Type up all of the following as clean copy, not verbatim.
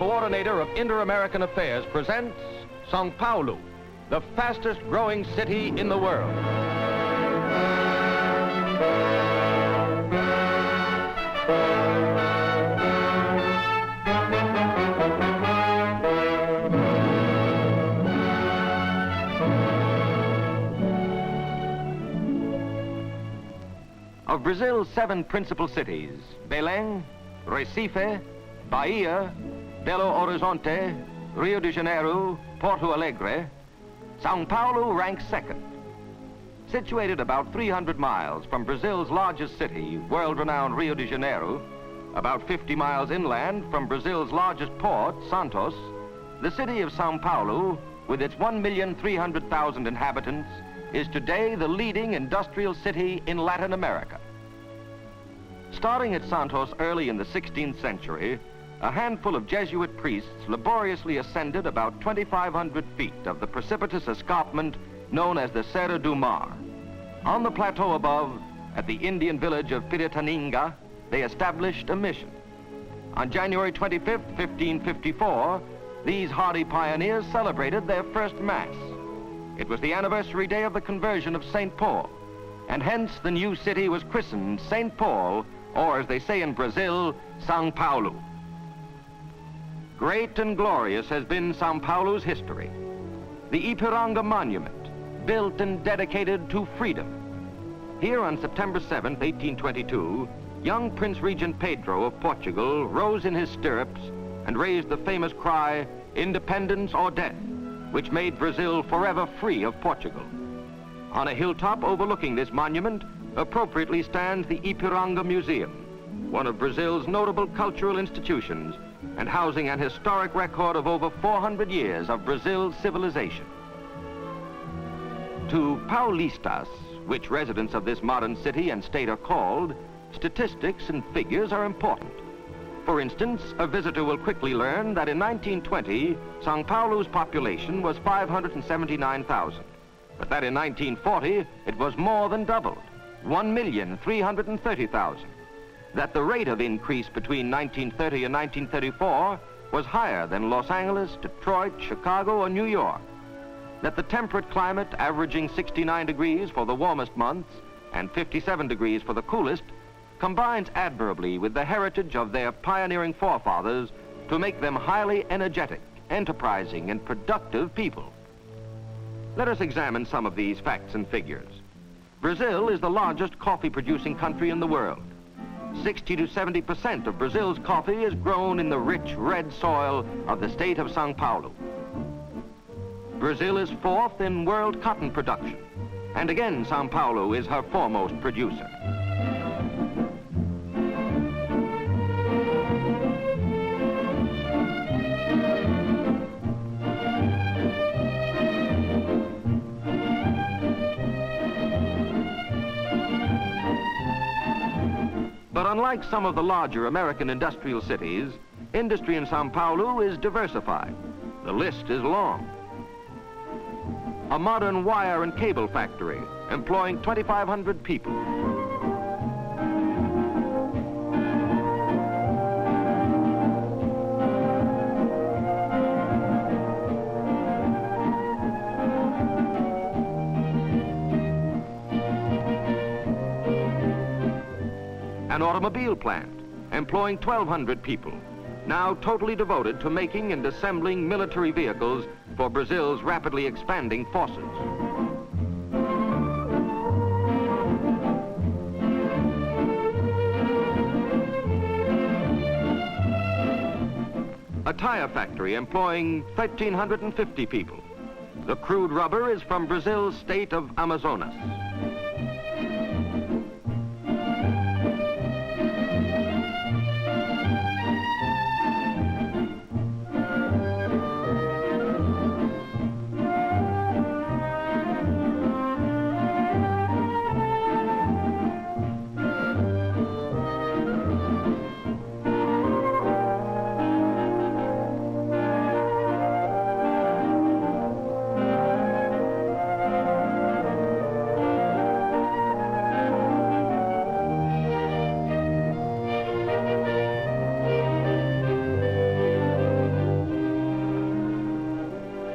Coordinator of Inter-American Affairs, presents Sao Paulo, the fastest growing city in the world. Of Brazil's 7 principal cities, Belém, Recife, Bahia, Belo Horizonte, Rio de Janeiro, Porto Alegre, Sao Paulo ranks second. Situated about 300 miles from Brazil's largest city, world-renowned Rio de Janeiro, about 50 miles inland from Brazil's largest port, Santos, the city of Sao Paulo, with its 1,300,000 inhabitants, is today the leading industrial city in Latin America. Starting at Santos early in the 16th century, a handful of Jesuit priests laboriously ascended about 2,500 feet of the precipitous escarpment known as the Serra do Mar. On the plateau above, at the Indian village of Piratininga, they established a mission. On January 25, 1554, these hardy pioneers celebrated their first Mass. It was the anniversary day of the conversion of St. Paul, and hence the new city was christened St. Paul, or as they say in Brazil, Sao Paulo. Great and glorious has been Sao Paulo's history. The Ipiranga Monument, built and dedicated to freedom. Here on September 7, 1822, young Prince Regent Pedro of Portugal rose in his stirrups and raised the famous cry, "Independence or death," which made Brazil forever free of Portugal. On a hilltop overlooking this monument, appropriately stands the Ipiranga Museum, one of Brazil's notable cultural institutions and housing an historic record of over 400 years of Brazil's civilization. To Paulistas, which residents of this modern city and state are called, statistics and figures are important. For instance, a visitor will quickly learn that in 1920, Sao Paulo's population was 579,000, but that in 1940, it was more than doubled, 1,330,000. That the rate of increase between 1930 and 1934 was higher than Los Angeles, Detroit, Chicago, or New York. That the temperate climate, averaging 69 degrees for the warmest months and 57 degrees for the coolest, combines admirably with the heritage of their pioneering forefathers to make them highly energetic, enterprising, and productive people. Let us examine some of these facts and figures. Brazil is the largest coffee-producing country in the world. 60 to 70% of Brazil's coffee is grown in the rich red soil of the state of Sao Paulo. Brazil is 4th in world cotton production, and again Sao Paulo is her foremost producer. But unlike some of the larger American industrial cities, industry in Sao Paulo is diversified. The list is long. A modern wire and cable factory employing 2,500 people. An automobile plant employing 1,200 people, now totally devoted to making and assembling military vehicles for Brazil's rapidly expanding forces. A tire factory employing 1,350 people. The crude rubber is from Brazil's state of Amazonas.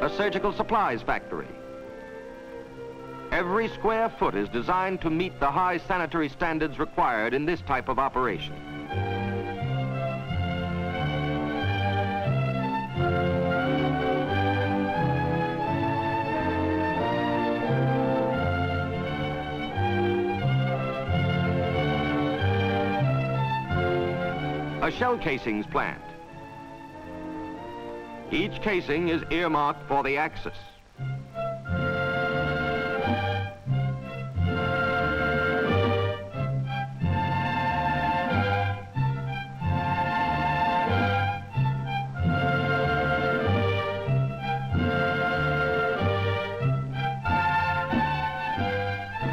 a surgical supplies factory. Every square foot is designed to meet the high sanitary standards required in this type of operation. A shell casings plant. Each casing is earmarked for the axis.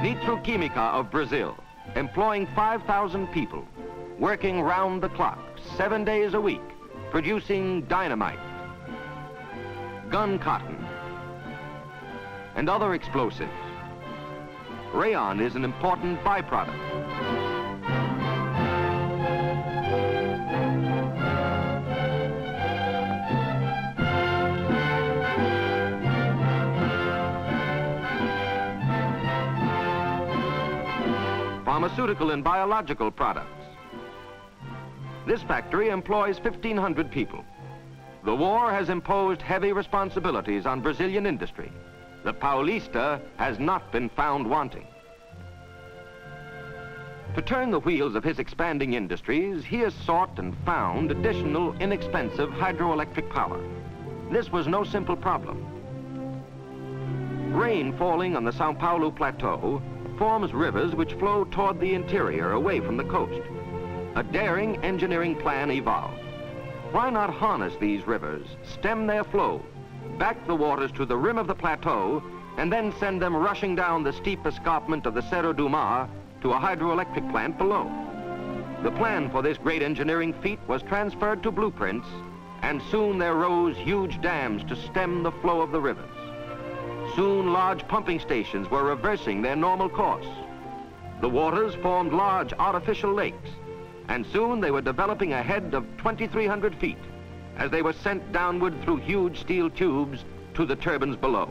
Nitroquímica of Brazil, employing 5,000 people, working round the clock, 7 days a week, producing dynamite, gun cotton, and other explosives. Rayon is an important byproduct. Pharmaceutical and biological products. This factory employs 1,500 people. The war has imposed heavy responsibilities on Brazilian industry. The Paulista has not been found wanting. To turn the wheels of his expanding industries, he has sought and found additional inexpensive hydroelectric power. This was no simple problem. Rain falling on the Sao Paulo plateau forms rivers which flow toward the interior away from the coast. A daring engineering plan evolved. Why not harness these rivers, stem their flow, back the waters to the rim of the plateau, and then send them rushing down the steep escarpment of the Cerro do Mar to a hydroelectric plant below? The plan for this great engineering feat was transferred to blueprints, and soon there rose huge dams to stem the flow of the rivers. Soon large pumping stations were reversing their normal course. The waters formed large artificial lakes, and soon they were developing a head of 2,300 feet as they were sent downward through huge steel tubes to the turbines below.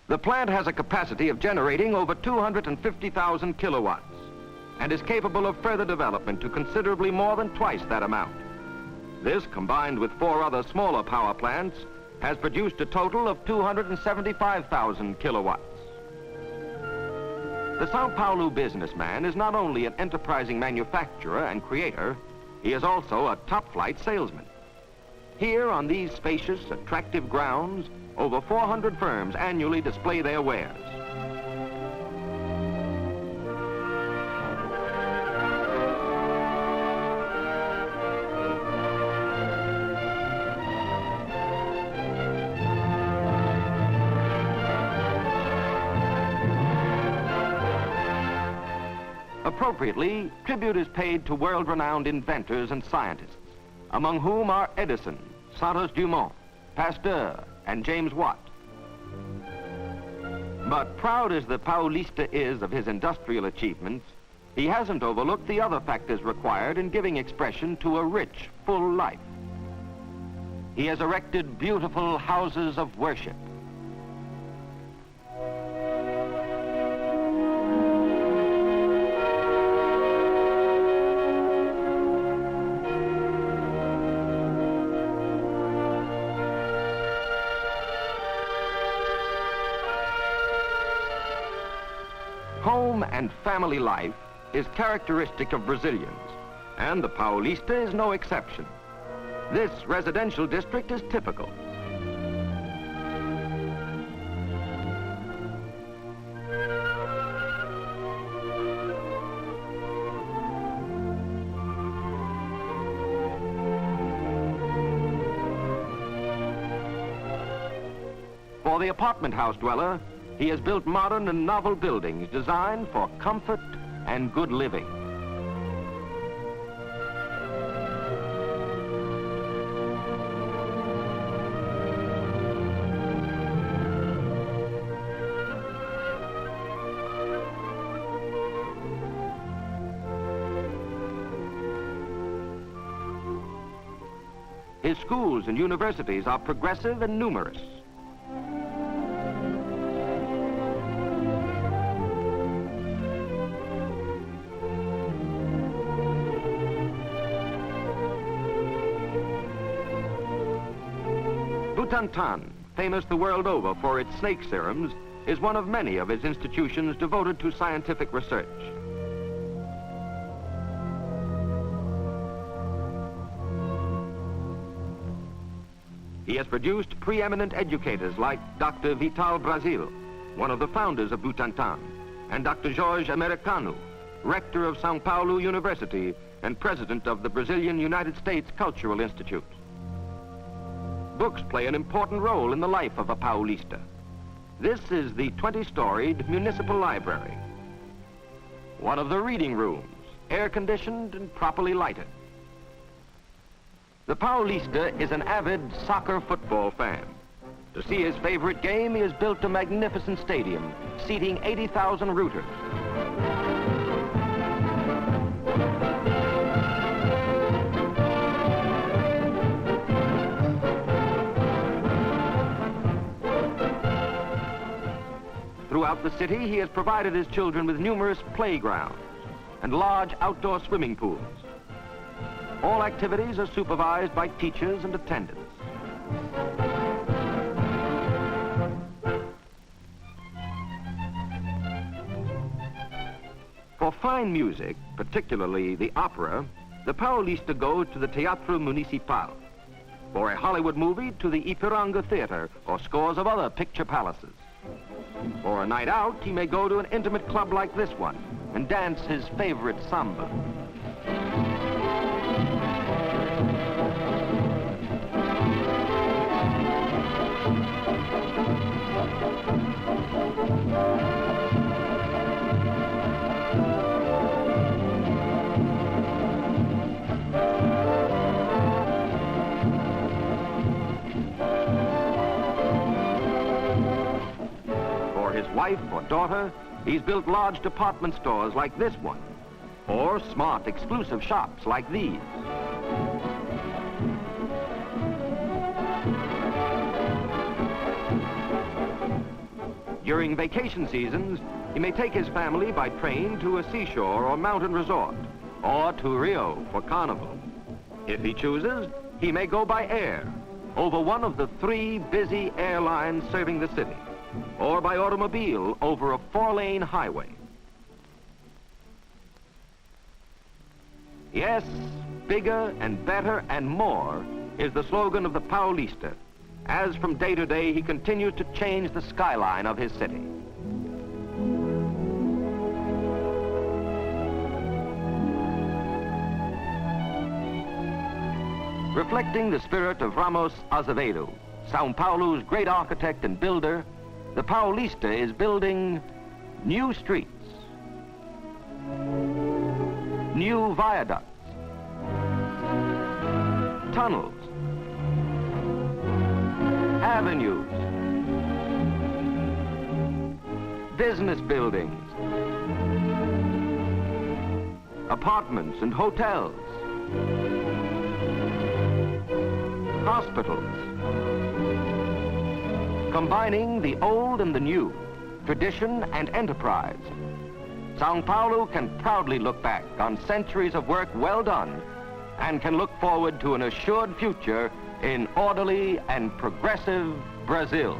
The plant has a capacity of generating over 250,000 kilowatts and is capable of further development to considerably more than twice that amount. This, combined with 4 other smaller power plants, has produced a total of 275,000 kilowatts. The Sao Paulo businessman is not only an enterprising manufacturer and creator, he is also a top-flight salesman. Here on these spacious, attractive grounds, over 400 firms annually display their wares. Appropriately, tribute is paid to world-renowned inventors and scientists, among whom are Edison, Santos Dumont, Pasteur, and James Watt. But proud as the Paulista is of his industrial achievements, he hasn't overlooked the other factors required in giving expression to a rich, full life. He has erected beautiful houses of worship. Home and family life is characteristic of Brazilians, and the Paulista is no exception. This residential district is typical. For the apartment house dweller, he has built modern and novel buildings designed for comfort and good living. His schools and universities are progressive and numerous. Butantan, famous the world over for its snake serums, is one of many of its institutions devoted to scientific research. He has produced preeminent educators like Dr. Vital Brazil, one of the founders of Butantan, and Dr. Jorge Americano, rector of Sao Paulo University and president of the Brazilian United States Cultural Institute. Books play an important role in the life of a Paulista. This is the 20-storied municipal library. One of the reading rooms, air-conditioned and properly lighted. The Paulista is an avid soccer football fan. To see his favorite game, he has built a magnificent stadium, seating 80,000 rooters. Throughout the city, he has provided his children with numerous playgrounds and large outdoor swimming pools. All activities are supervised by teachers and attendants. For fine music, particularly the opera, the Paulista go to the Teatro Municipal. For a Hollywood movie, to the Ipiranga Theater or scores of other picture palaces. For a night out, he may go to an intimate club like this one and dance his favorite samba. Wife or daughter, he's built large department stores like this one, or smart exclusive shops like these. During vacation seasons, he may take his family by train to a seashore or mountain resort, or to Rio for carnival. If he chooses, he may go by air, over one of the 3 busy airlines serving the city, or by automobile over a 4-lane highway. Yes, bigger and better and more is the slogan of the Paulista, as from day to day he continues to change the skyline of his city. Reflecting the spirit of Ramos Azevedo, Sao Paulo's great architect and builder, the Paulista is building new streets, new viaducts, tunnels, avenues, business buildings, apartments and hotels, hospitals, combining the old and the new, tradition and enterprise. Sao Paulo can proudly look back on centuries of work well done and can look forward to an assured future in orderly and progressive Brazil.